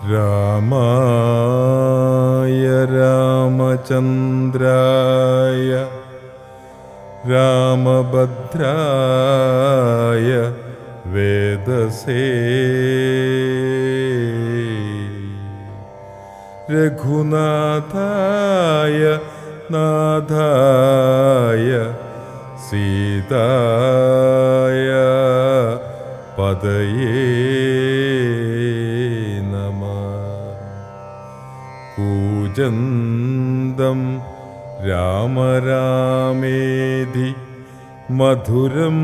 രാമായ രാമചന്ദ്രായ രാമഭദ്രായ വേദസേ രഘുനാഥായ നാഥായ സീതായ പദയേ നമഃ. കൂജന്തം രാമ രാമേധി മധുരം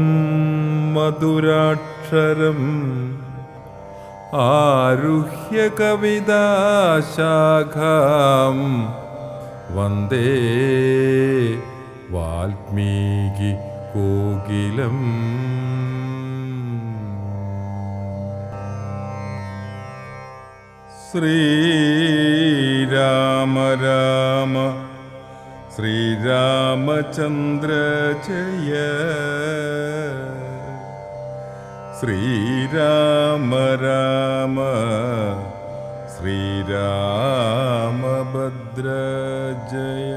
മധുരാക്ഷരം ആരുഹ്യ കവിതാശാഖാം വന്ദേ വാൽമീകി കോകിലം. ശ്രീരാമ രാമ ശ്രീരാമചന്ദ്ര ജയ. ശ്രീരാമ രാമ ശ്രീരാമഭദ്ര ജയ.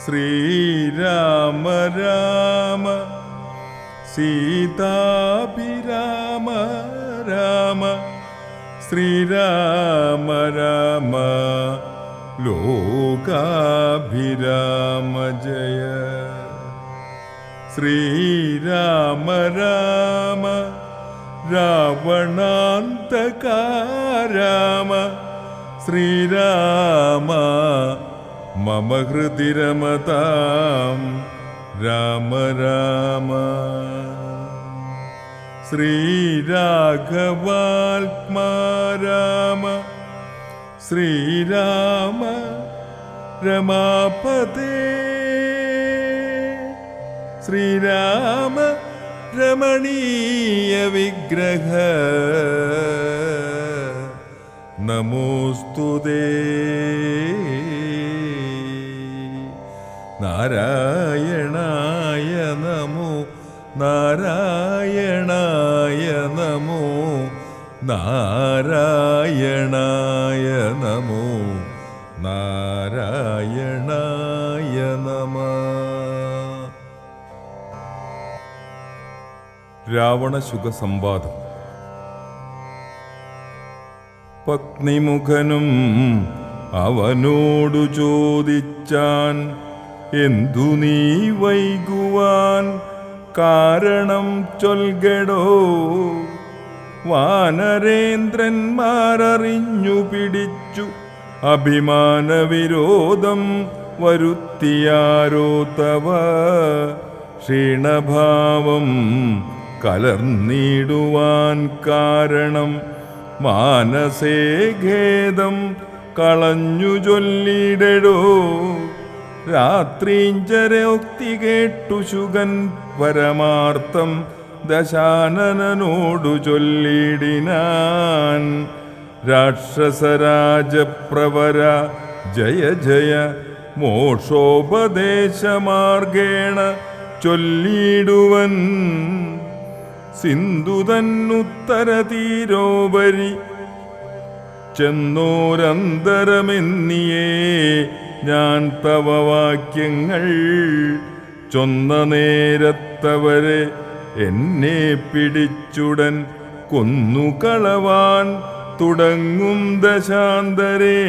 ശ്രീരാമ രാമ സീതാഭിരാമ രാമ. ശ്രീരാമ രാമ ലോകാഭിരാമ ജയ. ശ്രീരാമ രാമ രാവണാന്തക രാമ. ശ്രീരാമ മമ ഹൃദി രമതാം രാമ രാമ. ശ്രീരാഘവാത്മാ രാമ. ശ്രീരാമ രമാപതേ. ശ്രീരാമ രമണീയ വിഗ്രഹ നമോസ്തുതേ. നാരായണായ നമോ നാരായണായ നമോ നാരായണായ നമോ നാരായണായ നമഃ. രാവണശുക സംവാദം. പത്നിമുഖനും അവനോടു ചോദിച്ചാൻ, എന്തു നീ വൈകുവാൻ കാരണം ചൊൽകടോ. വാനരേന്ദ്രന്മാരറിഞ്ഞു പിടിച്ചു അഭിമാനവിരോധം വരുത്തിയാരോ തവ. ക്ഷീണഭാവം കലർന്നിടുവാൻ കാരണം മാനസേ ഖേദം കളഞ്ഞു ചൊല്ലിടടോ. രാത്രീഞ്ചരോക്തി കേട്ടു ശുഗൻ പരമാർത്ഥം ദശാനനോടു ചൊല്ലിടിനാൻ. രാക്ഷസരാജപ്രവര ജയ ജയ മോക്ഷോപദേശമാർഗേണ ചൊല്ലിടുവൻ. സിന്ധുതന്നുത്തരതീരോപരി ചെന്നോരന്തരമെന്നിയേ ഞാൻ തവ വാക്യങ്ങൾ ചൊന്ന നേരത്തവരെ എന്നെ പിടിച്ചുടൻ കൊന്നുകളവാൻ തുടങ്ങും ദശാന്തരേ.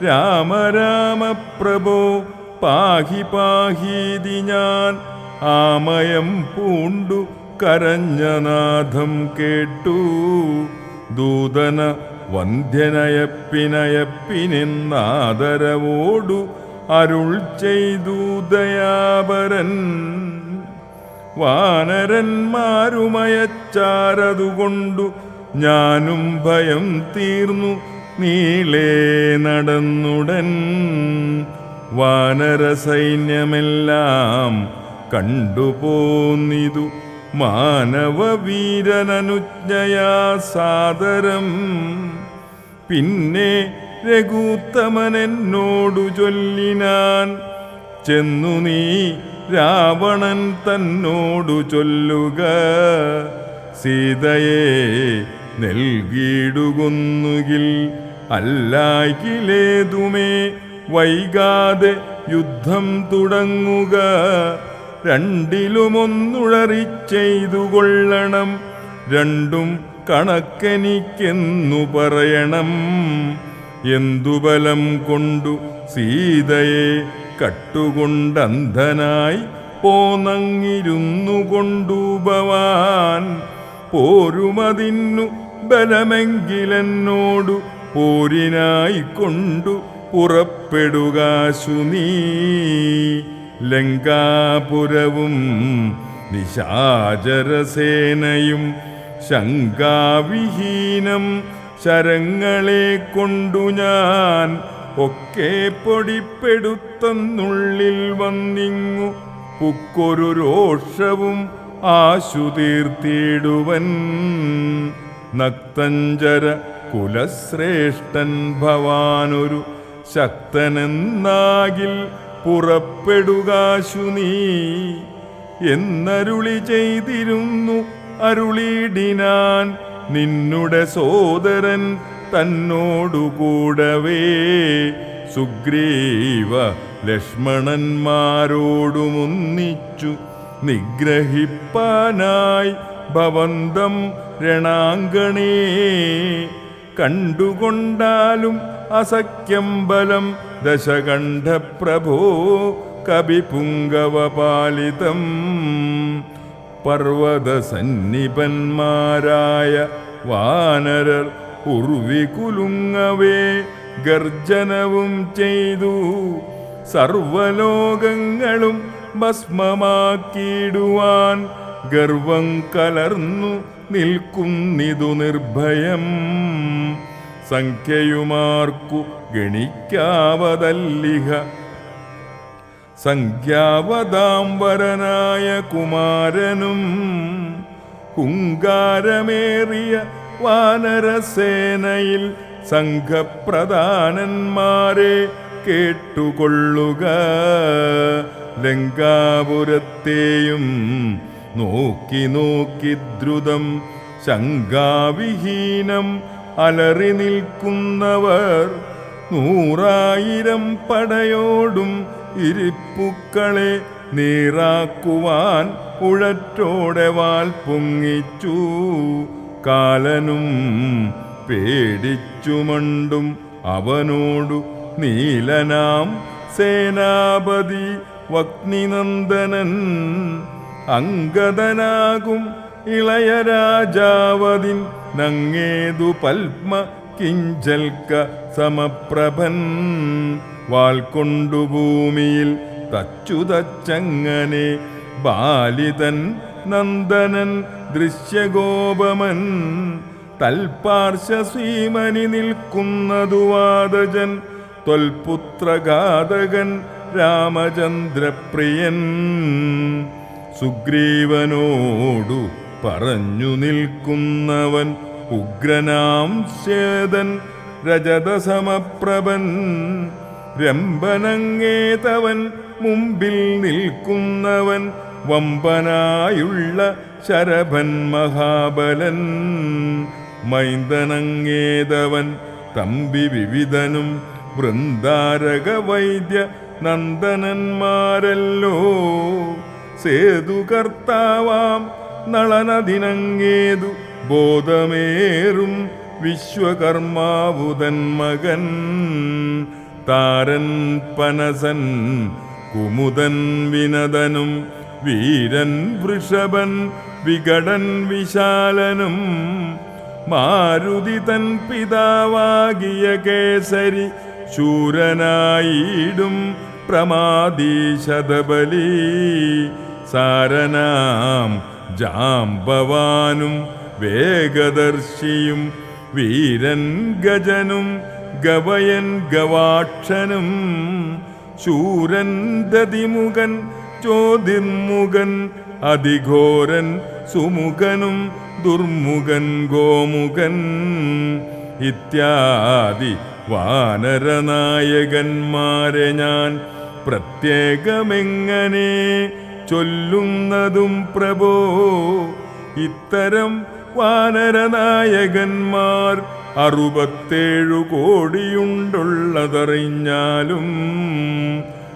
രാമ രാമ പ്രഭോ പാഹി പാഹീതി ഞാൻ ആമയം പൂണ്ടു കരഞ്ഞ നാഥം കേട്ടു. ദൂതന വന്ധ്യനയപ്പിനയപ്പിനെന്നാദരവോടു അരുൾ ചെയ്തു ദയാപരൻ. വാനരന്മാരുമയച്ചാരതുകൊണ്ടു ഞാനും ഭയം തീർന്നു നീളേ നടന്നുടൻ. വാനര സൈന്യമെല്ലാം കണ്ടുപോന്നിതു മാനവവീരനനുജ്ഞയാ സാദരം. പിന്നെ രഘുത്തമനെന്നോടു ചൊല്ലിനാൻ, ചെന്നു നീ രാവണൻ തന്നോടു ചൊല്ലുക. സീതയെ നൽകിയിടുകൊന്നുകിൽ അല്ലായിലേതുമേ വൈകാതെ യുദ്ധം തുടങ്ങുക. രണ്ടിലുമൊന്നുഴറി ചെയ്തു കൊള്ളണം, രണ്ടും കണക്കെനിക്കെന്നു പറയണം. എന്തു ബലം കൊണ്ടു സീതയെ കട്ടുകൊണ്ടന്ധനായി പോന്നങ്ങിരുന്നു കൊണ്ടു ഭവാൻ. പോരുമതിന്നു ബലമെങ്കിലെന്നോടു പോരിനായി കൊണ്ടു പുറപ്പെടുകാശു നീ. ലങ്കാപുരവും നിശാചരസേനയും ശങ്കാവിഹീനം ശരങ്ങളെ കൊണ്ടു ഞാൻ ഒക്കെ പൊടിപ്പെടുത്തുന്നുള്ളിൽ വന്നിങ്ങു പുക്കൊരു രോഷവും ആശു തീർത്തിടുവൻ. നക്തഞ്ചര കുലശ്രേഷ്ഠൻ ഭവാനൊരു ശക്തനെന്നാകിൽ പുറപ്പെടുകാശു നീ എന്നരുളി ചെയ്തിരുന്നു. അരുളിടിനാൻ നിന്നുടെ സോദരൻ തന്നോടുകൂടവേ. സുഗ്രീവ ലക്ഷ്മണന്മാരോടുമൊന്നിച്ചു നിഗ്രഹിപ്പാനായി ഭവന്തം രണാങ്കണേ. കണ്ടുകൊണ്ടാലും അസഖ്യം ബലം ദശകണ്ഠപ്രഭോ കവിപുങ്കവപാലിതം. പർവ്വതസന്നിപന്മാരായ വാനരർ ഉർവികുലുങ്ങവേ ഗർജനവും ചെയ്തു. സർവലോകങ്ങളും ഭസ്മമാക്കിയിടുവാൻ ഗർവം കലർന്നു നിൽക്കുന്നിതു നിർഭയം. സംഖ്യയുമാർക്കു ഗണിക്കാവതല്ലിഹ സംഖ്യാവതാംബരനായ കുമാരനും. ഹുങ്കാരമേറിയ വാനരസേനയിൽ സംഘപ്രധാനന്മാരെ കേട്ടുകൊള്ളുക. ലങ്കാപുരത്തെയും നോക്കി നോക്കി ദ്രുതം ശങ്കാവിഹീനം അലറി നിൽക്കുന്നവർ 100,000 പടയോടും ഇരിപ്പുക്കളെ നീറാക്കുവാൻ ഉഴറ്റോടെ വാൽ പൊങ്ങിച്ചു. കാലനും പേടിച്ചുമണ്ടും അവനോടു നീലനാം സേനാപതി വഗ്നിനന്ദനൻ. അംഗദനാകും ഇളയരാജാവതിൻ നങ്ങേതു പത്മ കിഞ്ചൽക്ക സമപ്രഭൻ. വാൽ കൊണ്ടു ഭൂമിയിൽ തച്ചുതച്ചങ്ങനെ ബാലിതൻ നന്ദനൻ ദൃശ്യഗോപമൻ. തൽപാർശ്വസീമനി നിൽക്കുന്നതു വാദജൻ ത്വൽപുത്രഘാതകൻ രാമചന്ദ്രപ്രിയൻ. സുഗ്രീവനോടു പറഞ്ഞു നിൽക്കുന്നവൻ ഉഗ്രനാം ശ്വേതൻ രജതസമപ്രഭൻ. രംഭനങ്ങേതവൻ മുമ്പിൽ നിൽക്കുന്നവൻ വമ്പനായുള്ള ശരഭൻ മഹാബലൻ. മൈന്ദനങ്ങേതവൻ തമ്പി വിവിധനും വൃന്ദാരക വൈദ്യ നന്ദനന്മാരല്ലോ. സേതുകർത്താവാം നളനദിനങ്ങേതു ബോധമേറും വിശ്വകർമാവുതൻ മകൻ. താരൻ പനസൻ കുമുദൻ വിനദനും വീരൻ വൃഷഭൻ വികടൻ വിശാലനും. മാരുതി തൻ പിതാവാകിയ കേസരി ശൂരനായിടും പ്രമാദീശതബലി. സാരനാം ജാംബവാനും വേഗദർശിയും വീരൻ ഗജനും ഗവയൻ ഗവാക്ഷനും. ശൂരൻ ദതിമുഖൻ ചോതിർമുഖൻ അതിഘോരൻ സുമുഖനും ദുർമുഖൻ ഗോമുഖൻ. ഇത്യാദി വാനരനായകന്മാരെ ഞാൻ പ്രത്യേകമെങ്ങനെ ചൊല്ലുന്നതും പ്രഭോ. ഇത്തരം വാനരനായകന്മാർ 67 കോടിയുണ്ടുള്ളതറിഞ്ഞാലും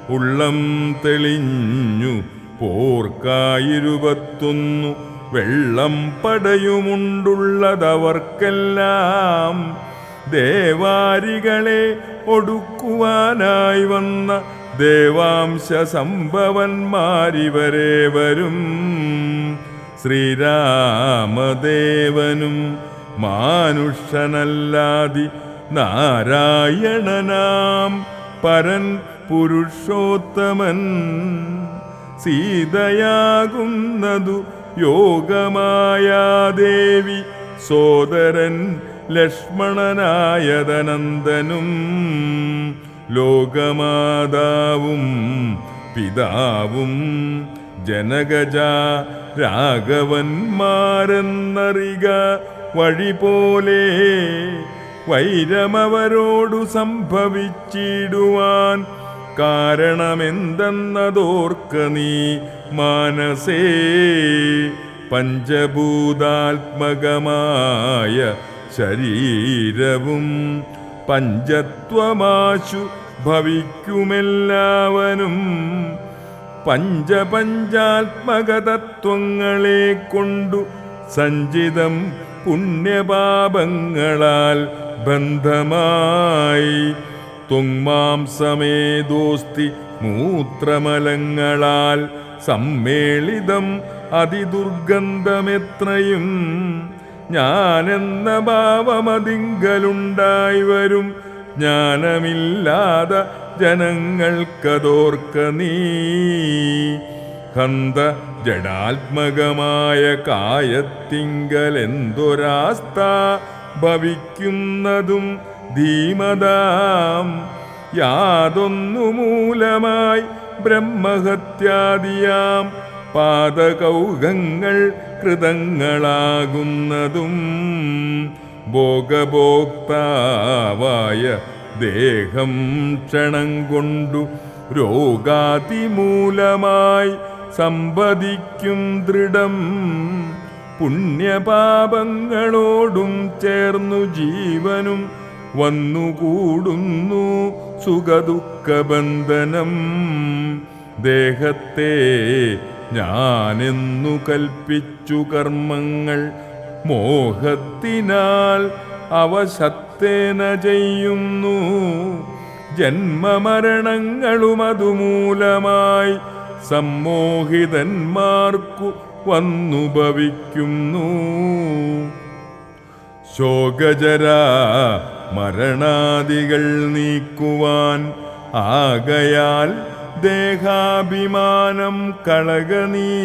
ഉള്ളം തെളിഞ്ഞു പോർക്കായിരുപത്തൊന്നു വെള്ളം പടയുമുണ്ടുള്ളതവർക്കെല്ലാം. ദേവാരികളെ ഒടുക്കുവാനായി വന്ന ദേവാംശ സംഭവന്മാരിവരെ വരും. ശ്രീരാമദേവനും മാനുഷനല്ലാതി നാരായണനാം പരൻ പുരുഷോത്തമൻ. സീതയാകുന്നതു യോഗമായാദേവി സോദരൻ ലക്ഷ്മണനായതനന്ദനും. ലോകമാതാവും പിതാവും ജനകജ രാഘവന്മാരെന്നറിക. വഴി പോലെ വൈരമവരോടു സംഭവിച്ചിടുവാൻ കാരണമെന്തെന്നതോർക്ക നീ മാനസേ. പഞ്ചഭൂതാത്മകമായ ശരീരവും പഞ്ചത്വമാശു ഭവിക്കുമെല്ലാവനും. പഞ്ചാത്മകതത്വങ്ങളെ കൊണ്ടു സഞ്ചിതം പുണ്യപാപങ്ങളാൽ ബന്ധമായി. ത്വങ്മാംസമേദോസ്തി മൂത്രമലങ്ങളാൽ സമ്മേളിതം അതിദുർഗന്ധമെത്രയും. ഞാനെന്ന ഭാവമതിങ്കലുണ്ടായി വരും ജ്ഞാനമില്ലാതെ ജനങ്ങൾക്കതോർക്ക നീ. ഹന്ത ജഡാത്മകമായ കായത്തിങ്കലെന്തൊരാസ്ഥ ഭവിക്കുന്നതും ധീമതാം. യാതൊന്നു മൂലമായി ബ്രഹ്മഹത്യാദിയാം പാദകൗഹങ്ങൾ കൃതങ്ങളാകുന്നതും. ഭോഗഭോക്താവായ ദേഹം ക്ഷണം കൊണ്ടു രോഗാതിമൂലമായി സമ്പദിക്കും ദൃഢം. പുണ്യപാപങ്ങളോടും ചേർന്നു ജീവനും വന്നുകൂടുന്നു സുഖദുഃഖബന്ധനം. ദേഹത്തെ ഞാനെന്നു കൽപ്പിച്ചു കർമ്മങ്ങൾ മോഹത്തിനാൽ അവശത്തേന ചെയ്യുന്നു. ജന്മമരണങ്ങളും അതുമൂലമായി സമ്മോഹിതന്മാർക്കു വന്നു ഭവിക്കുന്നു. ശോകജരാ മരണാദികൾ നീക്കുവാൻ ആകയാൽ ദേഹാഭിമാനം കളകനീ.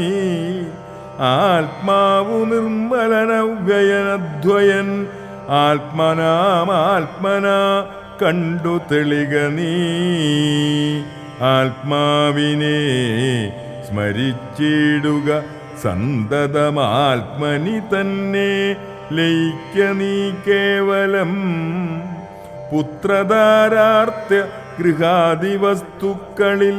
ആത്മാവു നിർമ്മലനവ്യയനദ്വയൻ ആത്മനാമാത്മനാ കണ്ടു തെളിക നീ. ആത്മാവിനെ സ്മരിച്ചിടുക സന്തതമാത്മനി തന്നെ ലയിക്ക നീ കേവലം. പുത്രധാരാർത്ഥ്യ ഗൃഹാദി വസ്തുക്കളിൽ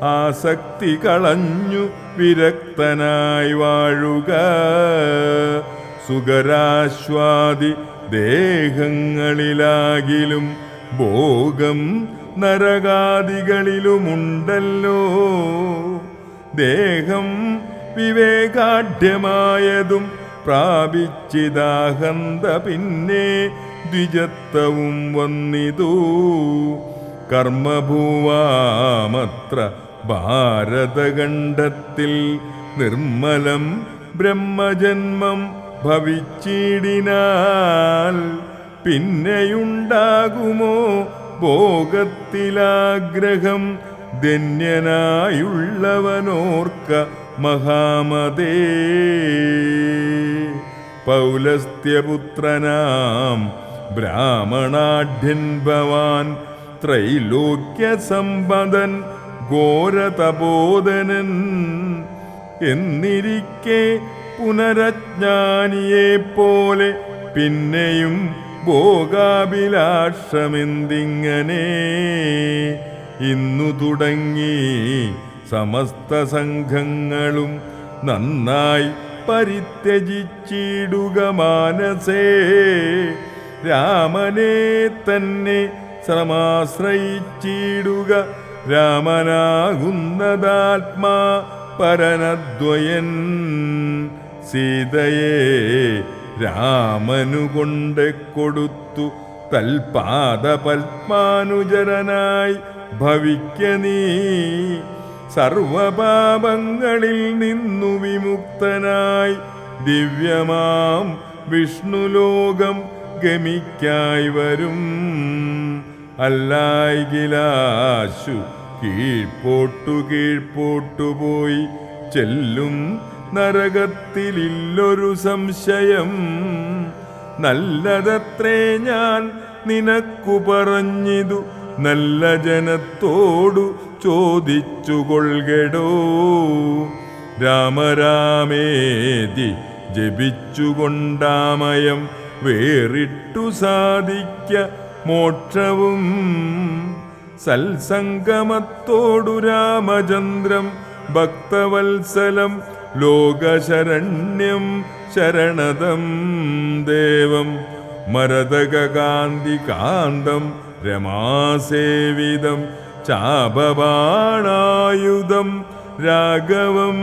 ആസക്തി കളഞ്ഞു വിരക്തനായി വാഴുക. സുഖരാശ്വാദി ദേഹങ്ങളിലാകിലും ഭോഗം നരകാദികളിലുമുണ്ടല്ലോ. ദേഹം വിവേകാഢ്യമായതും പ്രാപിച്ചിതാഹന്ത പിന്നെ ദ്വിജത്വവും വന്നിതു. കർമ്മഭൂവാമത്ര ഭാരതഖണ്ഡത്തിൽ നിർമ്മലം ബ്രഹ്മജന്മം ഭവിച്ചിടിനാൽ പിന്നെയുണ്ടാകുമോ ഭോഗത്തിലാഗ്രഹം. ധന്യനായുള്ളവനോർക്ക മഹാമതേ. പൗലസ്ത്യപുത്രനാം ബ്രാഹ്മണാഢ്യൻ ഭവാൻ ത്രൈലോക്യ സമ്പദൻ ഘോരതപോധനൻ. എന്നിരിക്കെ പുനരജ്ഞാനിയെ പോലെ പിന്നെയും ഭോഗാഭിലാഷമെന്തിങ്ങനെ. ഇന്നു തുടങ്ങി സമസ്ത സംഘങ്ങളും നന്നായി പരിത്യജിച്ചിടുക മാനസേ. രാമനെ തന്നെ ശ്രമാശ്രയിച്ചിടുക. രാമനാകുന്നതാത്മാ പരനദ്വയൻ. സീതയെ രാമനു കൊണ്ടു കൊടുത്തു തൽപാദപത്മാനുചരനായി ഭവിക്ക നീ. സർവപാപങ്ങളിൽ നിന്നു വിമുക്തനായി ദിവ്യമാം വിഷ്ണുലോകം ഗമിക്കായി വരും. അല്ലായികിലാശു കീഴ്പോട്ടു പോയി ചെല്ലും നരകത്തിലില്ലൊരു സംശയം. നല്ലതത്രേ ഞാൻ നിനക്കു പറഞ്ഞിതു, നല്ല ജനത്തോടു ചോദിച്ചുകൊള്ളുകടോ. രാമരാമേതി ജപിച്ചുകൊണ്ടാമയം വേറിട്ടു സാധിക്ക മോക്ഷവും. സൽസംഗമത്തോടു രാമചന്ദ്രം ഭക്തവത്സലം ലോകശരണ്യം ശരണദം ദേവം. മരതകാന്തികാന്തം രമാസേവിതം ചാപബാണായുധം രാഘവം.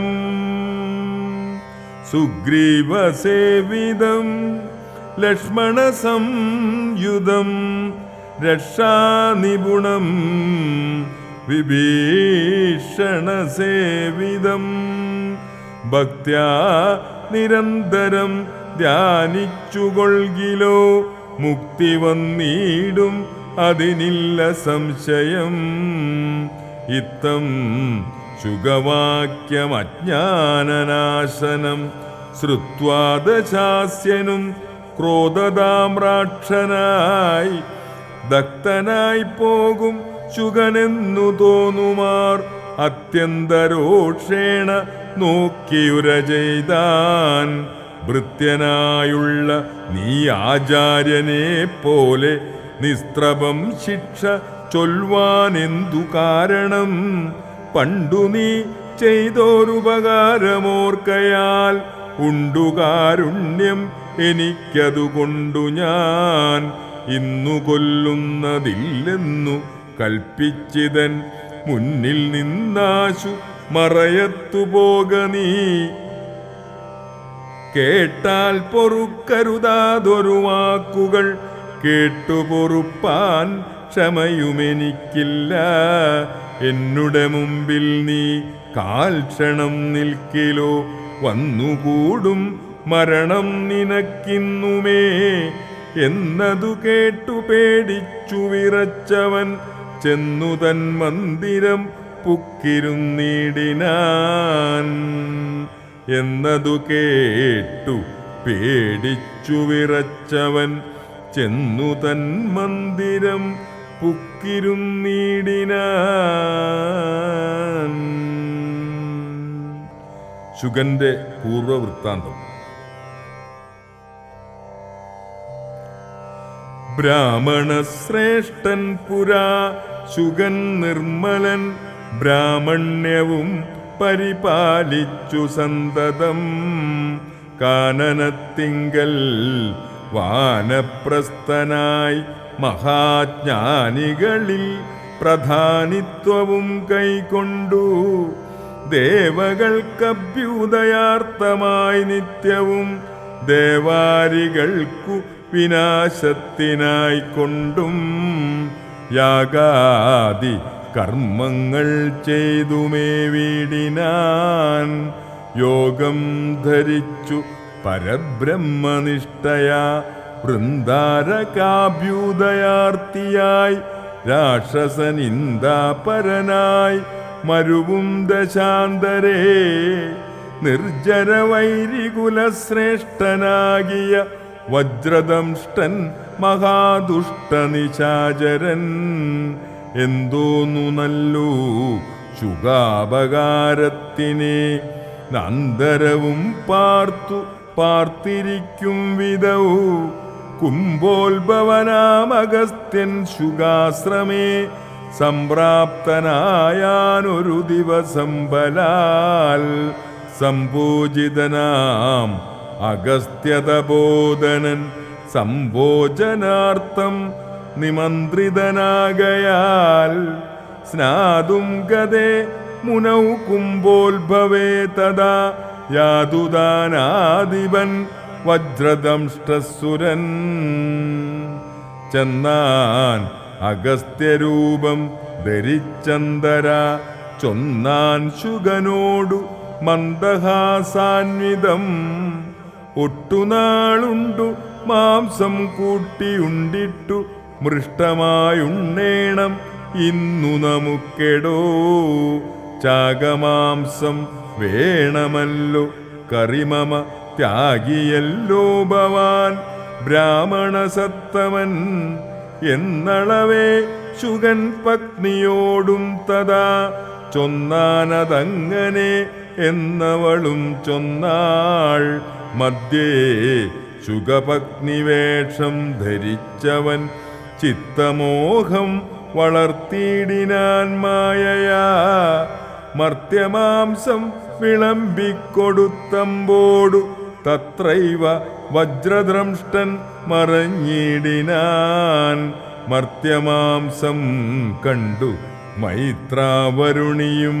സുഗ്രീവസേവിതം ലക്ഷ്മണസംയുധം രക്ഷാനിപുണം വിഭീഷണസേവിതം. ഭക്ത്യാ നിരന്തരം ധ്യാനിച്ചുകൊള്ളിലോ മുക്തി വന്നിടും അതിനില്ല സംശയം. ഇത്തം ശുഗവാക്യമജ്ഞാനനാശനം ശ്രുത്വാദശാസ്യനും ക്രോധതാമ്രാക്ഷനായി ദക്തനായി പോകും ശുഗനെന്നു തോന്നുമാർ അത്യന്തരോക്ഷേണ നോക്കിയുര ചെയ്താൻ. ഭൃത്യനായുള്ള നീ ആചാര്യനെ പോലെ നിസ്ത്രപം ശിക്ഷ ചൊൽവാനെന്തു കാരണം? പണ്ടു നീ ചെയ്തോരുപകാരമോർക്കയാൽ ഉണ്ടുകാരുണ്യം എനിക്കതുകൊണ്ടു ഞാൻ ഇന്നു കൊല്ലുന്നതില്ലെന്നു കൽപ്പിച്ചിതൻ മുന്നിൽ നിന്നാശു മറയത്തുപോക നീ. കേട്ടാൽ പൊറുക്കരുതാതൊരു വാക്കുകൾ കേട്ടു പൊറുപ്പാൻ ക്ഷമയുമെനിക്കില്ല. എന്നുടെ മുമ്പിൽ നീ കാൽക്ഷണം നിൽക്കിലോ വന്നുകൂടും മരണം നിനക്കിന്നുമേ. എന്നതു കേട്ടു പേടിച്ചു വിറച്ചവൻ ചെന്നു തൻ മന്ദിരം പുക്കിരുന്നിടിനാൻ. എന്നതു കേട്ടു പേടിച്ചു വിറച്ചവൻ ചെന്നു തൻ മന്ദിരം പുക്കിരുന്നിടിനാൻ. ശുഗന്റെ പൂർവവൃത്താന്തം. ബ്രാഹ്മണശ്രേഷ്ഠൻ പുരാ ശുഗൻ നിർമ്മലൻ ബ്രാഹ്മണ്യവും പരിപാലിച്ചു സന്തതം. കാനനത്തിങ്കൽ വാനപ്രസ്ഥനായി മഹാജ്ഞാനികളിൽ പ്രധാനിത്വവും കൈക്കൊണ്ടു. ദേവകൾക്കഭ്യുദയാർത്ഥമായി നിത്യവും ദേവാരികൾക്കു വിനാശത്തിനായിക്കൊണ്ടും യാഗാദി കർമ്മങ്ങൾ ചെയ്തുമേ വീടിനാൻ. യോഗം ധരിച്ചു പരബ്രഹ്മനിഷ്ഠയാ വൃന്ദാരകാഭ്യുദയാർത്തിയായി രാക്ഷസനിന്ദാപരനായി മരുവും ദശാന്തരേ. നിർജ്ജരവൈരികുലശ്രേഷ്ഠനാകിയ വജ്രദംഷ്ടൻ മഹാദുഷ്ടനിശാചരൻ. എന്തോന്നു നല്ലു ശുഗാപകാരത്തിനെ നന്തരവും പാർത്തിരിക്കും വിധൗ. കുംഭോത്ഭവനാമഗസ്ത്യൻ ശുഗാശ്രമേ സംപ്രാപ്തനായാനൊരു ദിവസം ബലാൽ സംപൂജിതനാം അഗസ്ത്യതബോധനൻ സംഭോജനാർത്ഥം നിമന്ത്രിതനാകയാൽ സ്നാതും ഗതേ മുനൗ കുംഭോത്ഭവേ തഥാ യാതുദാനാധിപൻ വജ്രദംഷ്ടസുരൻ. ചെന്നാൻ അഗസ്ത്യരൂപം ധരിച്ചന്തര ചൊന്നാൻ ശുഗനോടു മന്ദഹാസാന്വിതം. ഒട്ടുനാളുണ്ടു മാംസം കൂട്ടിയുണ്ടിട്ടു മൃഷ്ടമായുണ്ണേണം ഇന്നു നമുക്കെടോ. ചാകമാംസം വേണമല്ലോ കറിമമ ത്യാഗിയല്ലോ ഭവാൻ ബ്രാഹ്മണസത്തമൻ എന്നളവേ ശുഗൻ പത്നിയോടും തഥാ ചൊന്നാനതങ്ങനെ എന്നവളും ചൊന്നാൾ. മധ്യേ ശുഗപത്നിവേഷം ധരിച്ചവൻ ചിത്തമോഹം വളർത്തിയിടിനാൻ മായയാ. മർത്യമാംസം വിളമ്പിക്കൊടുത്തമ്പോടു തത്രൈവ വജ്രദ്രംഷ്ടൻ മറഞ്ഞിടിനാൻ. മർത്യമാംസം കണ്ടു മൈത്രാവരുണിയും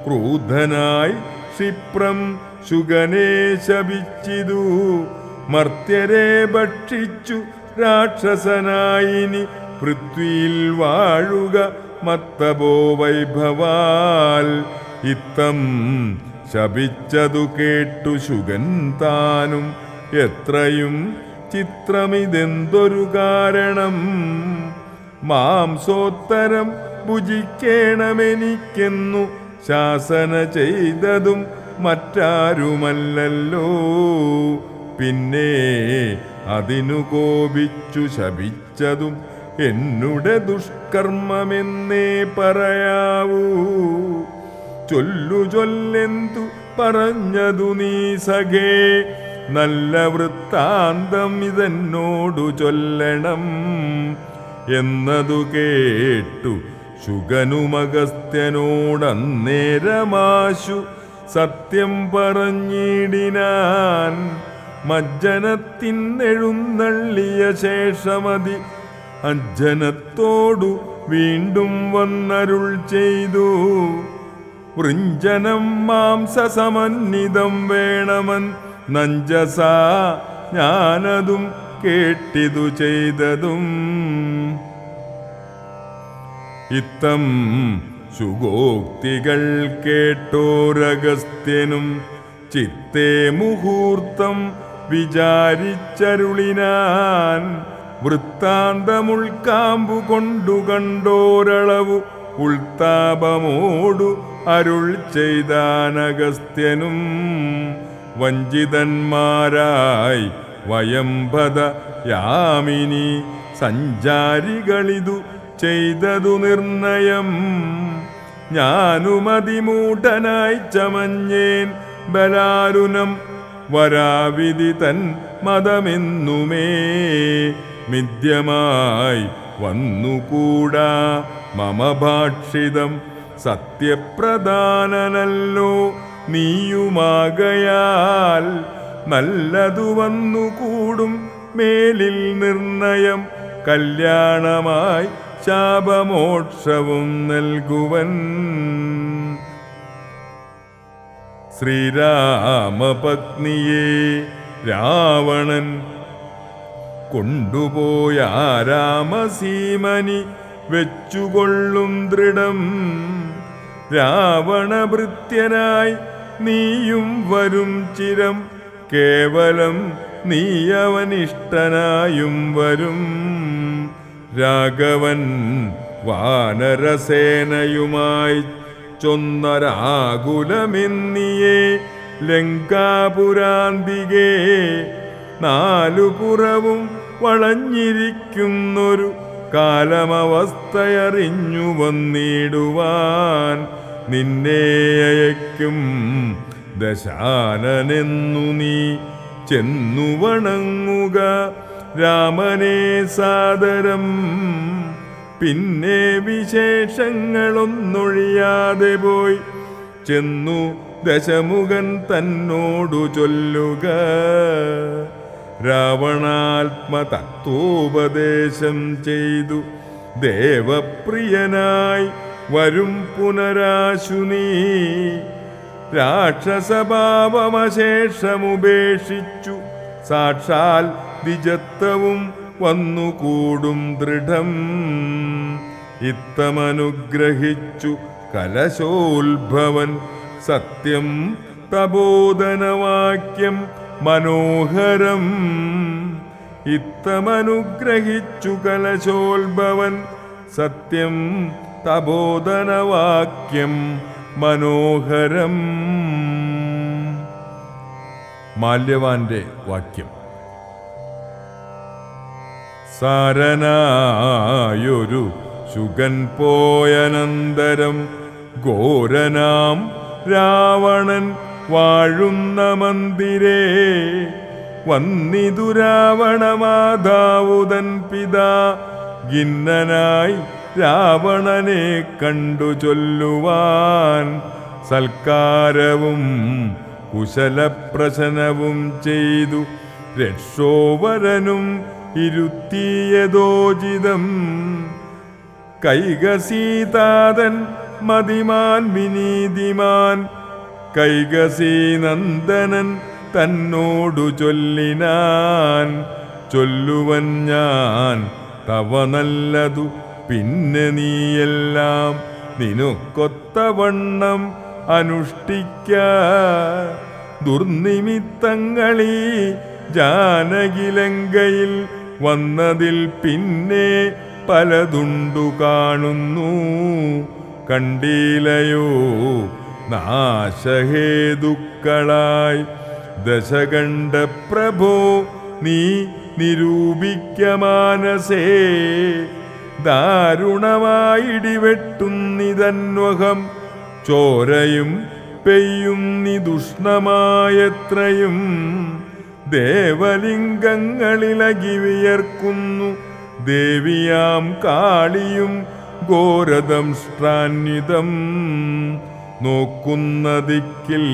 ക്രൂധനായി ക്ഷിപ്രം ശുഗനെ ശപിച്ചിതു. മർത്യരെ ഭക്ഷിച്ചു രാക്ഷസനായിനി പൃഥ്വിയിൽ വാഴുക മത്തപോ വൈഭവാൽ. ഇത്തം ശപിച്ചതു കേട്ടു ശുഗൻ താനും എത്രയും ചിത്രമിതെന്തൊരു കാരണം. മാംസോത്തരം ഭുജിക്കേണമെനിക്കെന്നു ശാസന ചെയ്തതും മറ്റാരുമല്ലല്ലോ. പിന്നെ അതിനു കോപിച്ചു ശപിച്ചതും എന്നുടെ ദുഷ്കർമ്മമെന്നേ പറയാവൂ. ചൊല്ലു ചൊല്ലെന്തു പറഞ്ഞതു നീ സഖേ, നല്ല വൃത്താന്തം ഇതെന്നോടു ചൊല്ലണം എന്നതു കേട്ടു ശുഗനുമഗസ്ത്യനോടന്നേരമാശു സത്യം പറഞ്ഞിടിനാൻ. മജ്ജനത്തിനെഴുന്നള്ളിയ ശേഷമതി അജ്ജനത്തോടു വീണ്ടും വന്നരുൾ ചെയ്തു. വൃഞ്ജനം മാംസസമന്വിതം വേണമെൻ നഞ്ചസാ ഞാനതും കേട്ടിതു ചെയ്തതും. ഇത്തം ശുഗോക്തികൾ കേട്ടോരഗസ്ത്യനും ചിത്തേ മുഹൂർത്തം വിചാരിച്ചരുളിനാൻ. വൃത്താന്തമുൾക്കാമ്പു കൊണ്ടു കണ്ടോരളവു ഉൾത്താപമോടു അരുൾ ചെയ്താനഗസ്ത്യനും. വഞ്ചിതന്മാരായി വയംഭത യാമിനി സഞ്ചാരികളിതു ചെയ്തതു നിർണയം. ഞാനുമതിമൂഢനായി ചമഞ്ഞേൻ ബലാരുനം വരാവിധി തൻ മതമെന്നുമേ. മിഥ്യമായി വന്നുകൂടാ മമ ഭാക്ഷിതം സത്യപ്രധാനനല്ലോ നീയുമാകയാൽ. നല്ലതു വന്നുകൂടും മേലിൽ നിർണയം കല്യാണമായി ശാപമോക്ഷവും നൽകുവൻ. ശ്രീരാമപത്നിയെ രാവണൻ കൊണ്ടുപോയ രാമസീമനി വെച്ചുകൊള്ളും ദൃഢം. രാവണഭൃത്യനായി നീയും വരും ചിരം, കേവലം നീയവനിഷ്ടനായും വരും. രാഘവൻ വാനരസേനയുമായി ചൊന്നരാകുലമെന്നിയേ ലങ്കാപുരാന്തികേ. നാലുപുറവും വളഞ്ഞിരിക്കുന്നൊരു കാലമവസ്ഥയറിഞ്ഞു വന്നിടുവാൻ. നിന്നെ അയക്കും ദശാനനെന്നു നീ ചെന്നു വണങ്ങുക രാമനെ സാദരം. പിന്നെ വിശേഷങ്ങളൊന്നൊഴിയാതെ പോയി ചെന്നു ദശമുഖൻ തന്നോടു ചൊല്ലുക. രാവണാത്മതത്വോപദേശം ചെയ്തു ദേവപ്രിയനായി വരും പുനരാശുനീ. രാക്ഷസഭാവമശേഷമുപേക്ഷിച്ചു സാക്ഷാൽ ദ്വിജത്വവും വന്നുകൂടും ദൃഢം. ഇത്തമനുഗ്രഹിച്ചു കലശോത്ഭവൻ സത്യം തപോധനവാക്യം മനോഹരം. ഇത്തമനുഗ്രഹിച്ചു കലശോത്ഭവൻ സത്യം തപോധനവാക്യം മനോഹരം. മാല്യവാന്റെ വാക്യം. സാരനായൊരു ശുഗൻ പോയനന്തരം ഘോരനാം രാവണൻ വാഴുന്ന മന്ദിരേ വന്നിതു രാവണമാതാവുതൻ പിതാ ഖിന്നനായി രാവണനെ കണ്ടു ചൊല്ലുവാൻ. സൽക്കാരവും കുശലപ്രശനവും ചെയ്തു രക്ഷോവരനും ഇരുത്തിയതോചിതം. കൈകസീതാതൻ മതിമാൻ വിനീതിമാൻ കൈകസീനന്ദനൻ തന്നോടു ചൊല്ലിനാൻ. ചൊല്ലുവൻ ഞാൻ തവ നല്ലതു പിന്നെ നീയെല്ലാം നിനക്കൊത്തവണ്ണം അനുഷ്ഠിക്ക. ദുർനിമിത്തങ്ങളീ ജാനകിലങ്കയിൽ വന്നതിൽ പിന്നെ പലതുണ്ടു കാണുന്നു. കണ്ടീലയോ നാശഹേതുക്കളായി ദശകണ്ഠ പ്രഭോ നീ നിരൂപിക്ക മാനസേ. ദാരുണമായിടിവെട്ടുന്നിതന്വഹം ചോരയും പെയ്യുന്നിതുഷ്ണമായത്രയും. ദേവലിംഗങ്ങളിലകി വിയർക്കുന്നു ദേവിയാം കാളിയും ഘോരദംഷ്ട്രാന്വിതം. നോക്കുന്ന ദിക്കിൽ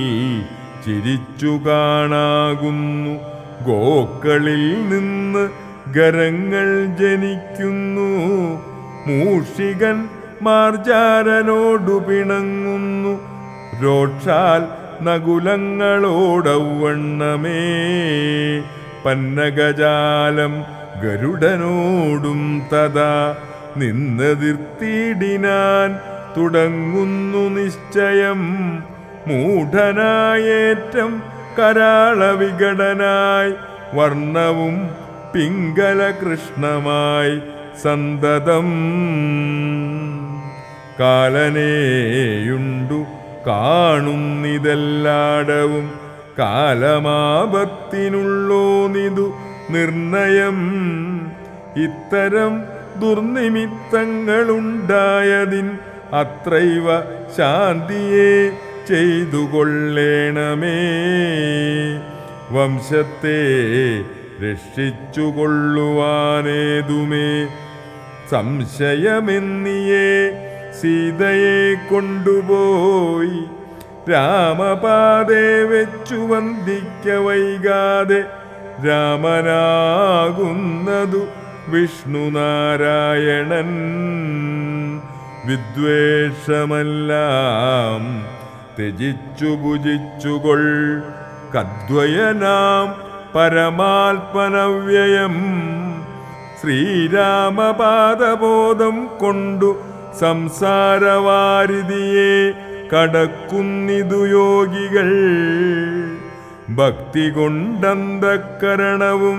ചിരിച്ചു കാണാകുന്നു ഗോക്കളിൽ നിന്ന് ഗരങ്ങൾ ജനിക്കുന്നു. മൂഷികൻ മാർജാരനോടു പിണങ്ങുന്നു രോക്ഷാൽ നകുലങ്ങളോടവണ്ണമേ. പന്നഗജാലം ഗരുഡനോടും തഥാ നിന്നെതിർത്തിടിനാൻ തുടങ്ങുന്നു നിശ്ചയം. മൂഢനായേറ്റം കരാള വികടനായി വർണ്ണവും പിംഗല കൃഷ്ണമായി സന്തതം. കാലനേയുണ്ടു കാണുന്നിതെല്ലാടവും കാലമാപത്തിനുള്ളോനിതു നിർണയം. ഇത്തരം ദുർനിമിത്തങ്ങളുണ്ടായതിൻ അത്രൈവ ശാന്തിയെ ചെയ്തുകൊള്ളേണമേ. വംശത്തെ രക്ഷിച്ചുകൊള്ളുവാനേതുമേ സംശയമെന്നിയേ സീതയെ കൊണ്ടുപോയി. രാമപാദേ വെച്ചു വന്ദിക്ക വൈകാതെ രാമനാകുന്നതു വിഷ്ണുനാരായണൻ. വിദ്വേഷമെല്ലാം ത്യജിച്ചു ഭുജിച്ചുകൊൾ കദ്വയനാം പരമാത്മനവ്യയം. ശ്രീരാമപാദബോധം കൊണ്ടു സംസാരവാരിധിയെ കടക്കുന്നിതു യോഗികൾ. ഭക്തി കൊണ്ടന്തഃകരണവും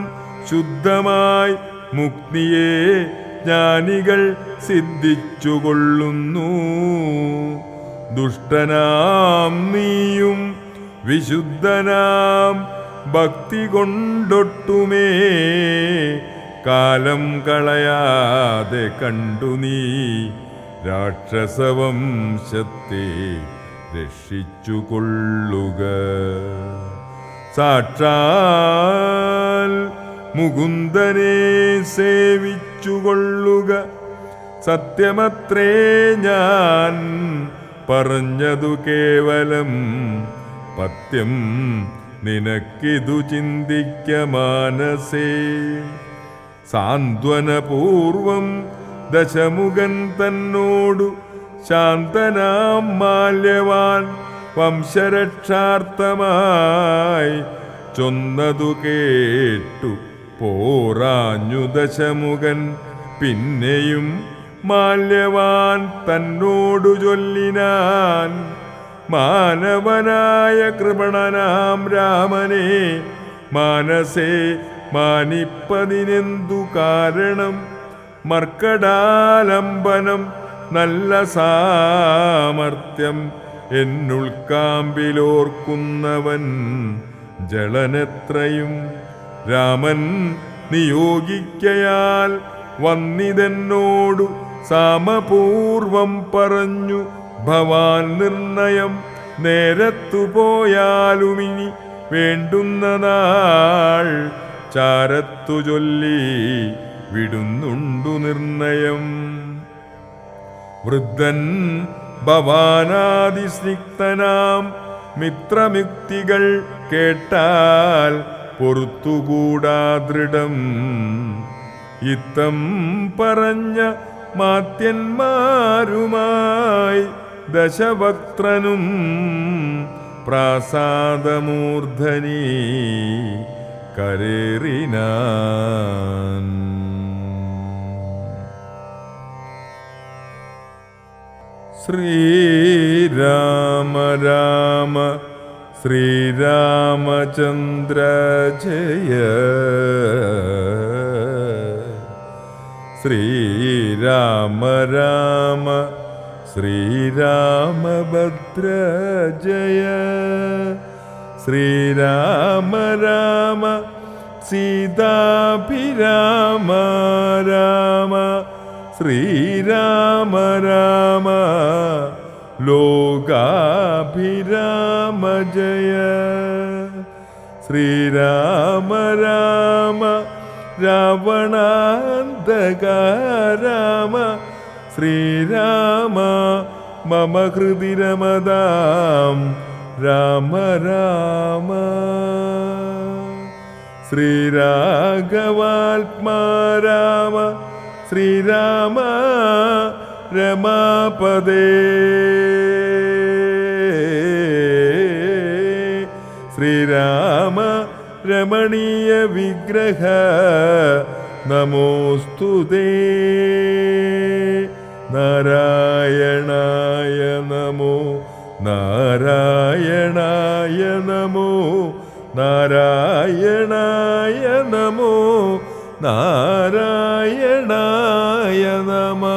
ശുദ്ധമായി മുക്തിയെ ജ്ഞാനികൾ സിദ്ധിച്ചുകൊള്ളുന്നു. ദുഷ്ടനാം നീയും വിശുദ്ധനാം ഭക്തി കൊണ്ടൊട്ടുമേ കാലം കളയാതെ കണ്ടു നീ രാക്ഷസവംശത്തെ രക്ഷിച്ചുകൊള്ളുക. സാക്ഷാൽ മുകുന്ദനെ സേവിച്ചുകൊള്ളുക. സത്യമത്രേ ഞാൻ പറഞ്ഞതു കേവലം പത്യം നിനക്കിതു ചിന്തിക്ക മാനസേ. സാന്ത്വനപൂർവം ദശമുഖൻ തന്നോടു ശാന്തനാം മാല്യവാൻ വംശരക്ഷാർത്ഥമായി ചൊന്നതു കേട്ടു പോരാഞ്ഞു ദശമുഖൻ. പിന്നെയും മാല്യവാൻ തന്നോടു ചൊല്ലിനാൻ, മാനവനായ കൃപണനാം രാമനെ മാനസേ മാനിപ്പതിനെന്തു കാരണം? മർക്കടാലംബനം നല്ല സാമർത്ഥ്യം എന്നുൾക്കാമ്പിലോർക്കുന്നവൻ ജളനെത്രയും. രാമൻ നിയോഗിക്കയാൽ വന്നിതെന്നോടു സാമപൂർവം പറഞ്ഞു ഭവാൻ നിർണയം. നേരത്തു പോയാലുമിനി വേണ്ടുന്ന നാൾ ചാരത്തു ചൊല്ലി വിടുന്നുണ്ടു നിർണയം. വൃദ്ധൻ ഭവാനാദിസ്നിഗ്ധനാം മിത്രമുക്തികൾ കേട്ടാൽ പൊറുത്തുകൂടാ ദൃഢം. ഇത്തം പറഞ്ഞ മാത്യന്മാരുമായി ദശവക്ത്രനും പ്രാസാദമൂർധനി കരേറിനാൻ. ശ്രീരാമ രാമ ശ്രീരാമചന്ദ്ര ജയ. ശ്രീരാമ രാമ ശ്രീരാമഭദ്ര ജയ. ശ്രീരാമ രാമ സീതാഭിരാമ രാമ. ശ്രീരാമ രാമ ലോകാഭിരാമ ജയ. ശ്രീരാമ രാമ രാവണാന്തക രാമ. ശ്രീരാമ മമ ഹൃദി രമതാം രാമ രാമ. ശ്രീരാഘവാത്മാ രാമ. ശ്രീരാമ രമാപദേ. ശ്രീരാമ രമണീയ വിഗ്രഹ നമോസ്തുതേ. നാരായണായ നമോ നാരായണായ നമോ നാരായണായ നമോ നാരായണായ നമഃ.